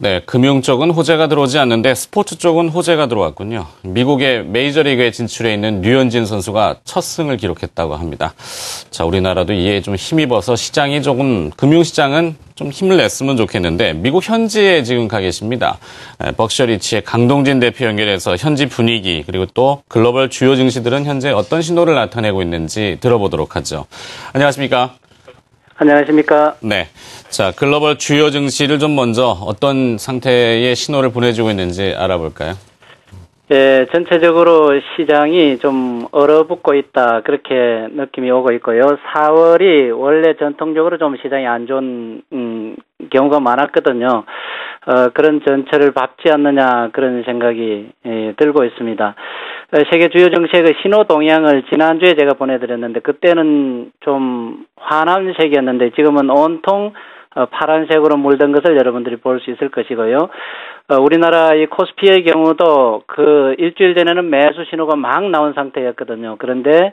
네, 금융 쪽은 호재가 들어오지 않는데 스포츠 쪽은 호재가 들어왔군요. 미국의 메이저리그에 진출해 있는 류현진 선수가 첫 승을 기록했다고 합니다. 자, 우리나라도 이에 좀 힘입어서 금융시장은 좀 힘을 냈으면 좋겠는데 미국 현지에 지금 가 계십니다. 벅셔리치의 강동진 대표 연결해서 현지 분위기 그리고 또 글로벌 주요 증시들은 현재 어떤 신호를 나타내고 있는지 들어보도록 하죠. 안녕하십니까? 안녕하십니까? 네. 자, 글로벌 주요 증시를 좀 먼저 어떤 상태의 신호를 보내주고 있는지 알아볼까요? 예, 전체적으로 시장이 좀 얼어붙고 있다. 그렇게 느낌이 오고 있고요. 4월이 원래 전통적으로 좀 시장이 안 좋은, 경우가 많았거든요. 그런 전철을 밟지 않느냐 그런 생각이 들고 있습니다. 세계 주요 증시의 그 신호 동향을 지난주에 제가 보내드렸는데 그때는 좀 환한색이었는데 지금은 온통 파란색으로 물든 것을 여러분들이 볼 수 있을 것이고요. 우리나라 이 코스피의 경우도 그 일주일 전에는 매수 신호가 막 나온 상태였거든요. 그런데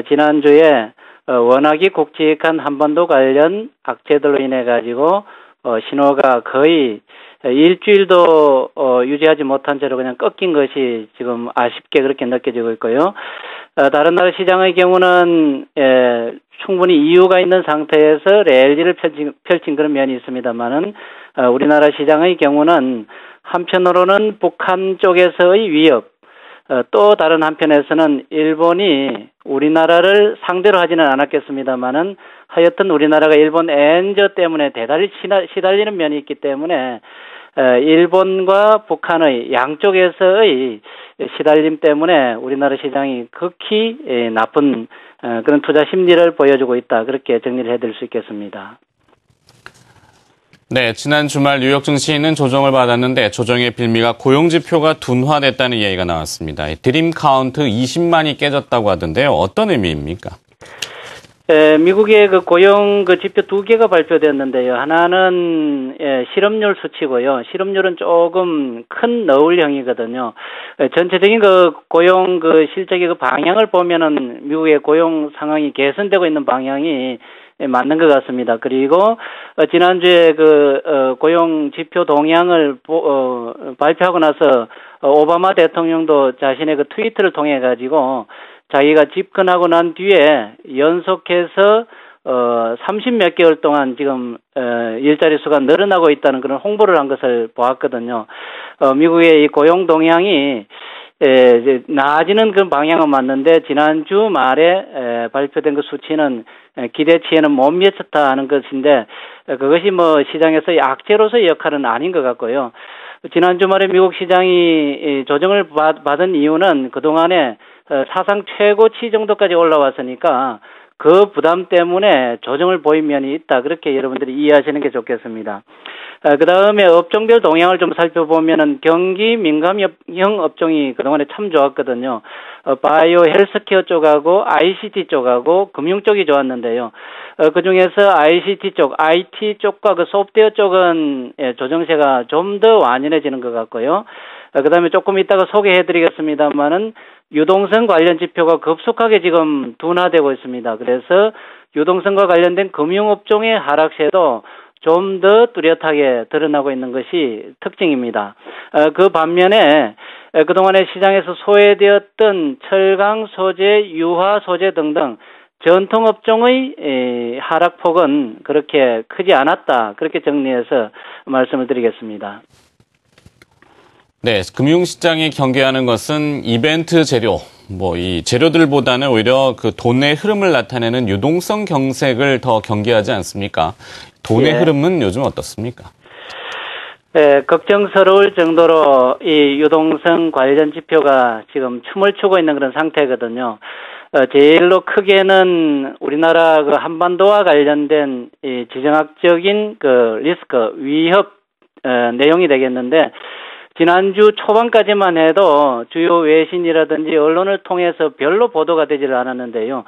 지난주에 워낙이 굵직한 한반도 관련 악재들로 인해 가지고 신호가 거의 일주일도 유지하지 못한 채로 그냥 꺾인 것이 지금 아쉽게 그렇게 느껴지고 있고요. 다른 나라 시장의 경우는 충분히 이유가 있는 상태에서 랠리를 펼친 그런 면이 있습니다만은 우리나라 시장의 경우는 한편으로는 북한 쪽에서의 위협, 또 다른 한편에서는 일본이 우리나라를 상대로 하지는 않았겠습니다만은 하여튼 우리나라가 일본 엔저 때문에 대단히 시달리는 면이 있기 때문에 일본과 북한의 양쪽에서의 시달림 때문에 우리나라 시장이 극히 나쁜 그런 투자 심리를 보여주고 있다. 그렇게 정리를 해드릴 수 있겠습니다. 네, 지난 주말 뉴욕 증시는 조정을 받았는데 조정의 빌미가 고용지표가 둔화됐다는 이야기가 나왔습니다. 드림 카운트 20만이 깨졌다고 하던데요. 어떤 의미입니까? 미국의 그 고용 그 지표 두 개가 발표됐는데요. 하나는 실업률 수치고요. 실업률은 조금 큰 너울형이거든요. 전체적인 그 고용 그 실적의 그 방향을 보면은 미국의 고용 상황이 개선되고 있는 방향이 맞는 것 같습니다. 그리고 지난주에 그 고용 지표 동향을 발표하고 나서 오바마 대통령도 자신의 그 트위터를 통해 가지고 자기가 집권하고 난 뒤에 연속해서 30몇 개월 동안 지금 일자리 수가 늘어나고 있다는 그런 홍보를 한 것을 보았거든요. 미국의 이 고용 동향이 이제 나아지는 그런 방향은 맞는데 지난주 말에 발표된 그 수치는 기대치에는 못 미쳤다 하는 것인데 그것이 뭐 시장에서의 악재로서의 역할은 아닌 것 같고요. 지난 주말에 미국 시장이 조정을 받은 이유는 그동안에 사상 최고치 정도까지 올라왔으니까 그 부담 때문에 조정을 보인 면이 있다. 그렇게 여러분들이 이해하시는 게 좋겠습니다. 그 다음에 업종별 동향을 좀 살펴보면은 경기 민감형 업종이 그동안에 참 좋았거든요. 바이오 헬스케어 쪽하고 ICT 쪽하고 금융 쪽이 좋았는데요. 그 중에서 ICT 쪽, IT 쪽과 그 소프트웨어 쪽은 조정세가 좀 더 완연해지는 것 같고요. 그 다음에 조금 이따가 소개해드리겠습니다만은 유동성 관련 지표가 급속하게 지금 둔화되고 있습니다. 그래서 유동성과 관련된 금융업종의 하락세도 좀 더 뚜렷하게 드러나고 있는 것이 특징입니다. 그 반면에 그동안에 시장에서 소외되었던 철강 소재, 유화 소재 등등 전통업종의 하락폭은 그렇게 크지 않았다. 그렇게 정리해서 말씀을 드리겠습니다. 네, 금융시장이 경계하는 것은 이벤트 재료, 이 재료들보다는 오히려 그 돈의 흐름을 나타내는 유동성 경색을 더 경계하지 않습니까? 돈의 흐름은 요즘 어떻습니까? 네, 걱정스러울 정도로 이 유동성 관련 지표가 지금 춤을 추고 있는 그런 상태거든요. 제일로 크게는 우리나라 그 한반도와 관련된 이 지정학적인 그 리스크, 위협, 내용이 되겠는데, 지난주 초반까지만 해도 주요 외신이라든지 언론을 통해서 별로 보도가 되질 않았는데요.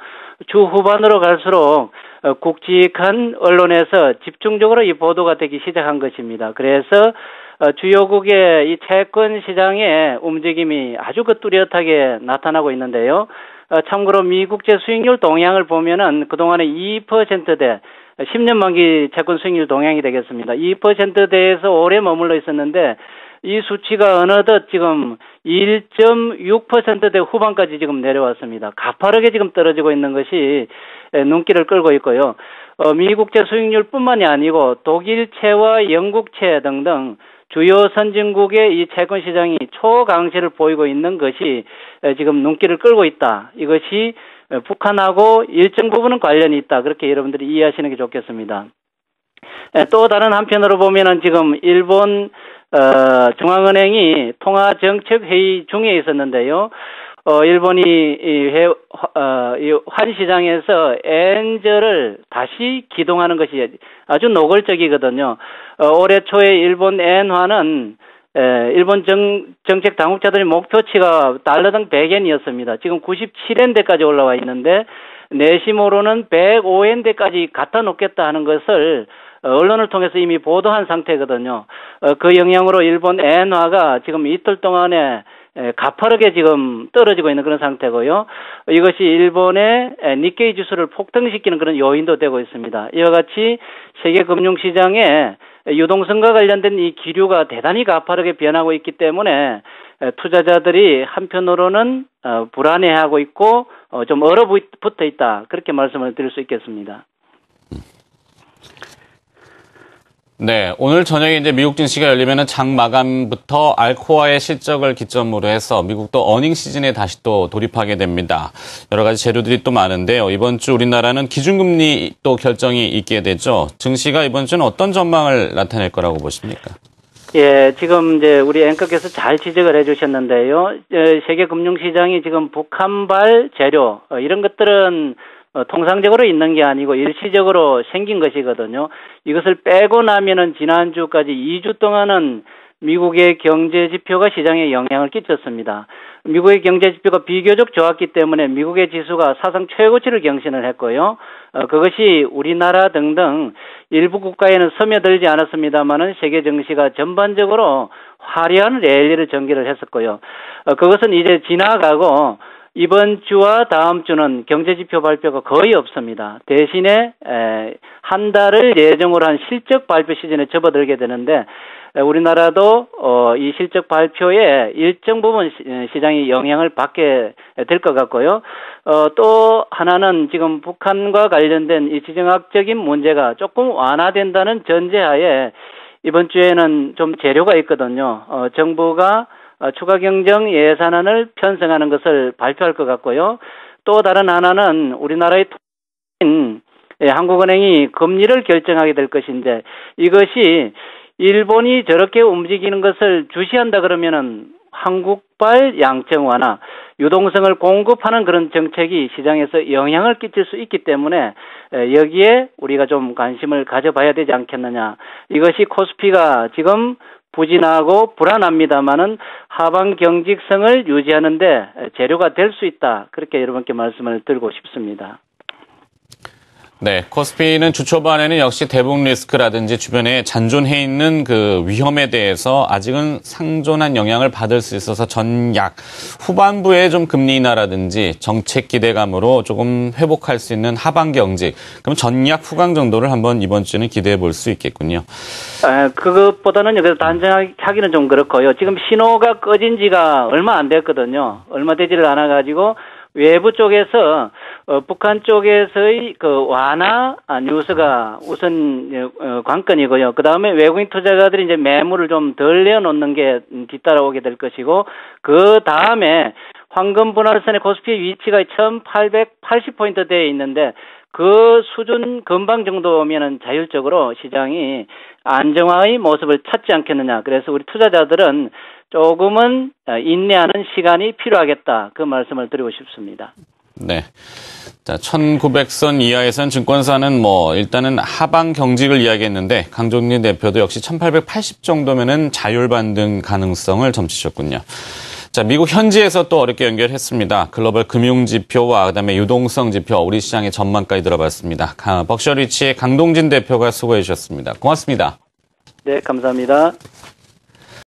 주 후반으로 갈수록 굵직한 언론에서 집중적으로 이 보도가 되기 시작한 것입니다. 그래서 주요국의 이 채권 시장의 움직임이 아주 뚜렷하게 나타나고 있는데요. 참고로 미국제 수익률 동향을 보면은 그동안에 2%대 10년 만기 채권 수익률 동향이 되겠습니다. 2%대에서 오래 머물러 있었는데 이 수치가 어느덧 지금 1.6%대 후반까지 지금 내려왔습니다. 가파르게 지금 떨어지고 있는 것이 눈길을 끌고 있고요. 미국제 수익률뿐만이 아니고 독일채와 영국채 등등 주요 선진국의 이 채권 시장이 초강세를 보이고 있는 것이 지금 눈길을 끌고 있다. 이것이 북한하고 일정 부분은 관련이 있다. 그렇게 여러분들이 이해하시는 게 좋겠습니다. 또 다른 한편으로 보면은 지금 일본 중앙은행이 통화정책회의 중에 있었는데요. 일본이 이 환시장에서 엔저를 다시 기동하는 것이 아주 노골적이거든요. 올해 초에 일본 엔화는 일본 정책 당국자들의 목표치가 달러당 100엔이었습니다. 지금 97엔대까지 올라와 있는데 내심으로는 105엔대까지 갖다 놓겠다 하는 것을 언론을 통해서 이미 보도한 상태거든요. 그 영향으로 일본 엔화가 지금 이틀 동안에 가파르게 지금 떨어지고 있는 그런 상태고요. 이것이 일본의 니케이 지수를 폭등시키는 그런 요인도 되고 있습니다. 이와 같이 세계 금융시장에 유동성과 관련된 이 기류가 대단히 가파르게 변하고 있기 때문에 투자자들이 한편으로는 불안해하고 있고 좀 얼어붙어 있다. 그렇게 말씀을 드릴 수 있겠습니다. 네, 오늘 저녁에 이제 미국 증시가 열리면은 장 마감부터 알코아의 실적을 기점으로 해서 미국도 어닝 시즌에 다시 또 돌입하게 됩니다. 여러 가지 재료들이 또 많은데요. 이번 주 우리나라는 기준금리 또 결정이 있게 되죠. 증시가 이번 주는 어떤 전망을 나타낼 거라고 보십니까? 예, 지금 이제 우리 앵커께서 잘 지적을 해주셨는데요. 세계 금융시장이 지금 북한발 재료 이런 것들은 통상적으로 있는 게 아니고 일시적으로 생긴 것이거든요. 이것을 빼고 나면은 지난주까지 2주 동안은 미국의 경제 지표가 시장에 영향을 끼쳤습니다. 미국의 경제 지표가 비교적 좋았기 때문에 미국의 지수가 사상 최고치를 경신을 했고요. 그것이 우리나라 등등 일부 국가에는 스며들지 않았습니다만은 세계 증시가 전반적으로 화려한 랠리를 전개를 했었고요. 그것은 이제 지나가고 이번 주와 다음 주는 경제지표 발표가 거의 없습니다. 대신에 한 달을 예정으로 한 실적 발표 시즌에 접어들게 되는데 우리나라도 이 실적 발표에 일정 부분 시장이 영향을 받게 될 것 같고요. 또 하나는 지금 북한과 관련된 이 지정학적인 문제가 조금 완화된다는 전제하에 이번 주에는 좀 재료가 있거든요. 정부가 추가 경정 예산안을 편성하는 것을 발표할 것 같고요. 또 다른 하나는 우리나라의 한국은행이 금리를 결정하게 될 것인데 이것이 일본이 저렇게 움직이는 것을 주시한다 그러면은 한국발 양적 완화, 유동성을 공급하는 그런 정책이 시장에서 영향을 끼칠 수 있기 때문에 여기에 우리가 좀 관심을 가져봐야 되지 않겠느냐. 이것이 코스피가 지금 부진하고 불안합니다만은 하방 경직성을 유지하는데 재료가 될 수 있다. 그렇게 여러분께 말씀을 드리고 싶습니다. 네, 코스피는 주 초반에는 역시 대북 리스크라든지 주변에 잔존해 있는 그 위험에 대해서 아직은 상존한 영향을 받을 수 있어서 전약, 후반부에 좀 금리 인하라든지 정책 기대감으로 조금 회복할 수 있는 하반 경직, 그럼 전약 후강 정도를 한번 이번 주는 기대해 볼 수 있겠군요. 그것보다는 여기서 단정하기는 좀 그렇고요. 지금 신호가 꺼진 지가 얼마 안 됐거든요. 얼마 되지를 않아가지고 외부 쪽에서 북한 쪽에서의 그 완화 뉴스가 우선 관건이고요. 그 다음에 외국인 투자자들이 이제 매물을 좀 덜 내어놓는 게 뒤따라오게 될 것이고, 그 다음에 황금 분할선의 코스피 위치가 1880포인트대에 있는데 그 수준 근방 정도면은 자율적으로 시장이 안정화의 모습을 찾지 않겠느냐. 그래서 우리 투자자들은 조금은 인내하는 시간이 필요하겠다. 그 말씀을 드리고 싶습니다. 네. 자, 1900선 이하에선 증권사는 일단은 하방 경직을 이야기했는데 강종린 대표도 역시 1880 정도면은 자율 반등 가능성을 점치셨군요. 자, 미국 현지에서 또 어렵게 연결했습니다. 글로벌 금융 지표와 그다음에 유동성 지표, 우리 시장의 전망까지 들어봤습니다. 벅셔리치의 강동진 대표가 수고해 주셨습니다. 고맙습니다. 네, 감사합니다.